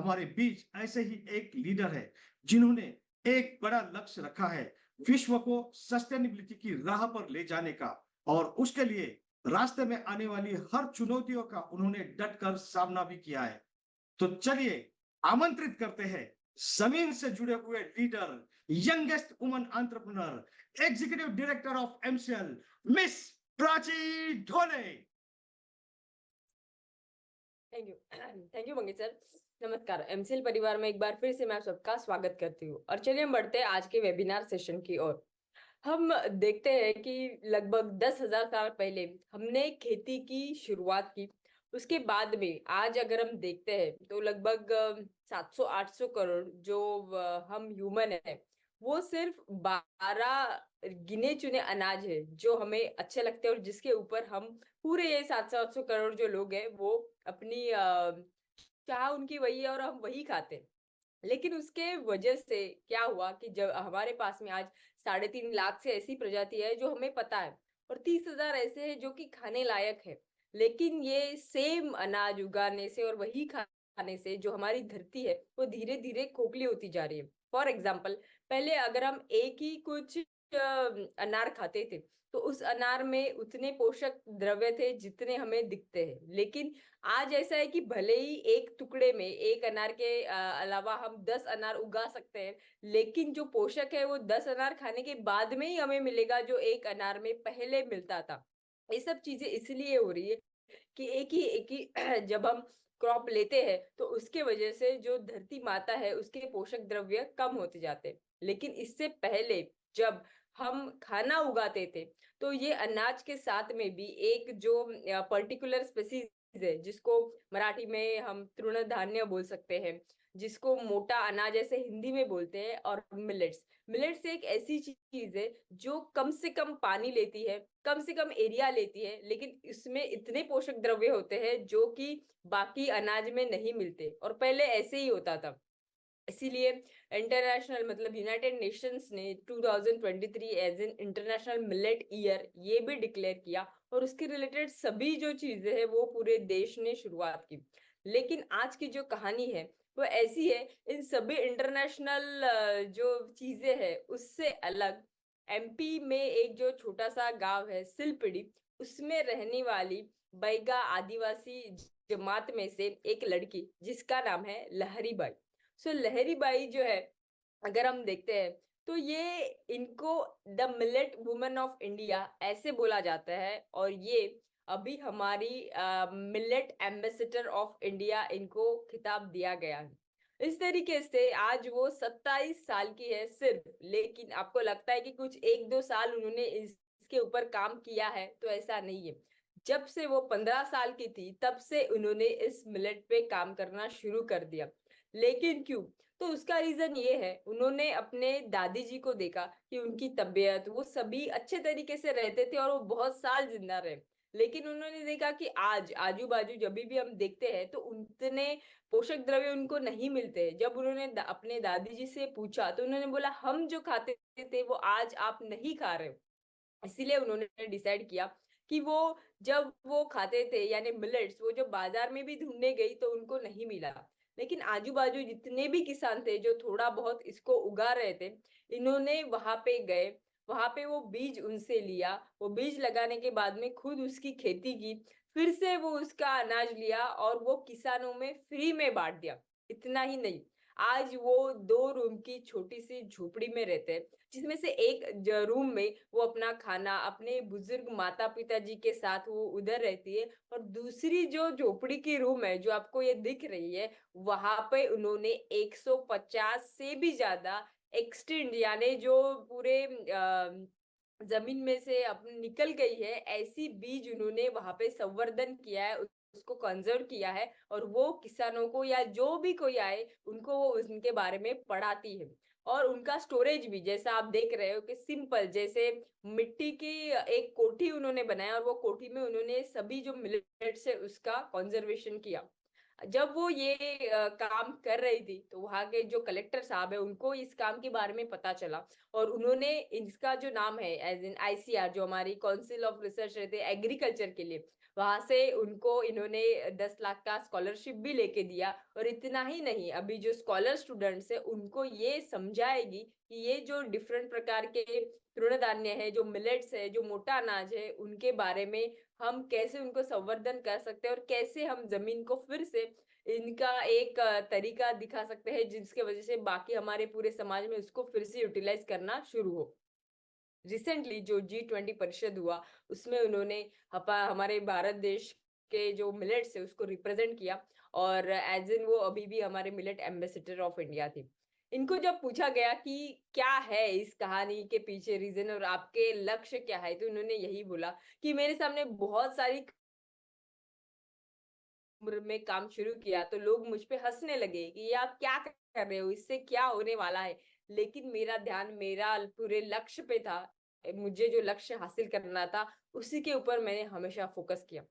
हमारे बीच ऐसे ही एक लीडर है जिन्होंने एक बड़ा लक्ष्य रखा है, विश्व को सस्टेनेबिलिटी की राह पर ले जाने का, और उसके लिए रास्ते में आने वाली हर चुनौतियों का उन्होंने डट कर सामना भी किया है। तो चलिए आमंत्रित करते हैं जमीन से जुड़े हुए leader, youngest woman entrepreneur, executive director of MCL, miss Prachi Dhole. Thank you. Thank you Mangesh sir. नमस्कार, एमसीएल परिवार में एक बार फिर से मैं आप सबका स्वागत करती हूँ और चलिए हम बढ़ते हैं आज के वेबिनार सेशन की ओर। हम देखते हैं कि लगभग 10,000 साल पहले हमने खेती की शुरुआत की। उसके बाद में आज अगर हम देखते हैं तो लगभग 700-800 करोड़ जो हम ह्यूमन है, वो सिर्फ 12 गिने चुने अनाज है जो हमें अच्छे लगते हैं और जिसके ऊपर हम पूरे ये 700-800 करोड़ जो लोग हैं वो अपनी चाह उनकी वही है और हम वही खाते हैं। लेकिन उसके वजह से क्या हुआ कि जब हमारे पास में आज 3.5 लाख से ऐसी प्रजाति है जो हमें पता है और 30,000 ऐसे हैं जो कि खाने लायक है। लेकिन ये सेम अनाज उगाने से और वही खाने से जो हमारी धरती है वो धीरे धीरे खोखली होती जा रही है। फॉर एग्जाम्पल, पहले अगर हम एक ही कुछ अनार खाते थे तो उस अनार में उतने पोषक द्रव्य थे जितने हमें दिखते हैं। लेकिन आज ऐसा है कि भले ही एक टुकड़े में एक अनार के अलावा हम 10 अनार उगा सकते हैं, लेकिन जो पोषक है वो 10 अनार खाने के बाद में ही हमें मिलेगा जो एक अनार में पहले मिलता था। ये सब चीजें इसलिए हो रही है कि एक ही जब हम क्रॉप लेते हैं तो उसके वजह से जो धरती माता है उसके पोषक द्रव्य कम होते जाते हैं। लेकिन इससे पहले जब हम खाना उगाते थे तो ये अनाज के साथ में भी एक जो पर्टिकुलर स्पेसीज है जिसको मराठी में हम तृण धान्य बोल सकते हैं, जिसको मोटा अनाज ऐसे हिंदी में बोलते हैं, और मिलेट्स। मिलेट्स एक ऐसी चीज है जो कम से कम पानी लेती है, कम से कम एरिया लेती है, लेकिन इसमें इतने पोषक द्रव्य होते हैं जो कि बाकी अनाज में नहीं मिलते और पहले ऐसे ही होता था। इसीलिए इंटरनेशनल मतलब यूनाइटेड नेशंस ने 2023 as an international millet year ये भी डिक्लेयर किया और उसके रिलेटेड सभी जो चीजें हैं वो पूरे देश ने शुरुआत की। लेकिन आज की जो कहानी है वो ऐसी है, इन सभी इंटरनेशनल जो चीजें हैं उससे अलग एमपी में एक जो छोटा सा गांव है सिलपिड़ी, उसमें रहने वाली बैगा आदिवासी जमात में से एक लड़की जिसका नाम है लहरी बाई। सो लहरी बाई जो है, अगर हम देखते हैं तो ये इनको the millet women of India ऐसे बोला जाता है और ये अभी हमारी मिलेट एम्बेसडर ऑफ इंडिया इनको खिताब दिया गया है। इस तरीके से आज वो 27 साल की है सिर्फ, लेकिन आपको लगता है कि कुछ 1-2 साल उन्होंने इसके ऊपर काम किया है, तो ऐसा नहीं है। जब से वो 15 साल की थी तब से उन्होंने इस मिलेट पे काम करना शुरू कर दिया। लेकिन क्यों? तो उसका रीजन ये है, उन्होंने अपने दादी जी को देखा कि उनकी तबीयत वो सभी अच्छे तरीके से रहते थे और वो बहुत साल जिंदा रहे। लेकिन उन्होंने देखा कि आज आजू बाजू जब भी हम देखते हैं तो उतने पोषक द्रव्य उनको नहीं मिलते। जब उन्होंने अपने दादी जी से पूछा तो उन्होंने बोला हम जो खाते थे वो आज आप नहीं खा रहे हो। इसीलिए उन्होंने डिसाइड किया कि वो जब वो खाते थे यानी मिलेट्स, वो जो बाजार में भी ढूंढने गई तो उनको नहीं मिला। लेकिन आजू बाजू जितने भी किसान थे जो थोड़ा बहुत इसको उगा रहे थे, इन्होंने वहां पे गए, वहां पे वो बीज उनसे लिया, वो बीज लगाने के बाद में खुद उसकी खेती की, फिर से वो उसका अनाज लिया और वो किसानों में फ्री में बांट दिया। इतना ही नहीं, आज वो 2 रूम की छोटी सी झोपड़ी में रहते हैं, जिसमें से एक रूम में वो अपना खाना अपने बुजुर्ग माता पिता जी के साथ वो उधर रहती है, और दूसरी जो झोपड़ी की रूम है जो आपको ये दिख रही है, वहां पे उन्होंने 150 से भी ज्यादा एक्सटेंड यानी जो पूरे जमीन में से अपनी निकल गई है ऐसी बीज उन्होंने वहां पे संवर्धन किया है, उसको कंजर्व किया है, और वो किसानों को या जो भी कोई आए उनको वो उनके बारे में पढ़ाती है। और उनका स्टोरेज भी जैसा आप देख रहे हो कि सिंपल जैसे मिट्टी की एक कोठी उन्होंने बनाया और वो कोठी में उन्होंने सभी जो मिलेट्स है उसका कंजर्वेशन किया। जब वो ये काम कर रही थी तो वहां के जो कलेक्टर साहब है उनको इस काम के बारे में पता चला और उन्होंने इसका जो नाम है एज इन आईसीआर, जो हमारी काउंसिल ऑफ रिसर्च रहते हैं एग्रीकल्चर के लिए, वहां से उनको इन्होंने 10 लाख का स्कॉलरशिप भी लेके दिया। और इतना ही नहीं, अभी जो स्कॉलर स्टूडेंट्स है उनको ये समझाएगी कि ये जो डिफरेंट प्रकार के तृणधान्य है, जो मिलेट्स है, जो मोटा अनाज है, उनके बारे में हम कैसे उनको संवर्धन कर सकते हैं और कैसे हम जमीन को फिर से इनका एक तरीका दिखा सकते हैं जिसके वजह से बाकी हमारे पूरे समाज में उसको फिर से यूटिलाइज करना शुरू हो। रिसेंटली जो G20 परिषद हुआ, उसमें उन्होंने हमारे भारत देश के जो मिलेट्स है उसको रिप्रेजेंट किया। और एज इन वो अभी भी हमारे मिलेट एम्बेसडर ऑफ इंडिया थी। इनको जब पूछा गया कि क्या है इस कहानी के पीछे रीजन और आपके लक्ष्य क्या है, तो उन्होंने यही बोला कि मेरे सामने बहुत सारी उम्र में काम शुरू किया तो लोग मुझ पे हंसने लगे कि ये आप क्या कर रहे हो, इससे क्या होने वाला है। लेकिन मेरा ध्यान मेरा पूरे लक्ष्य पे था। मुझे जो लक्ष्य हासिल करना था उसी के ऊपर मैंने हमेशा फोकस किया।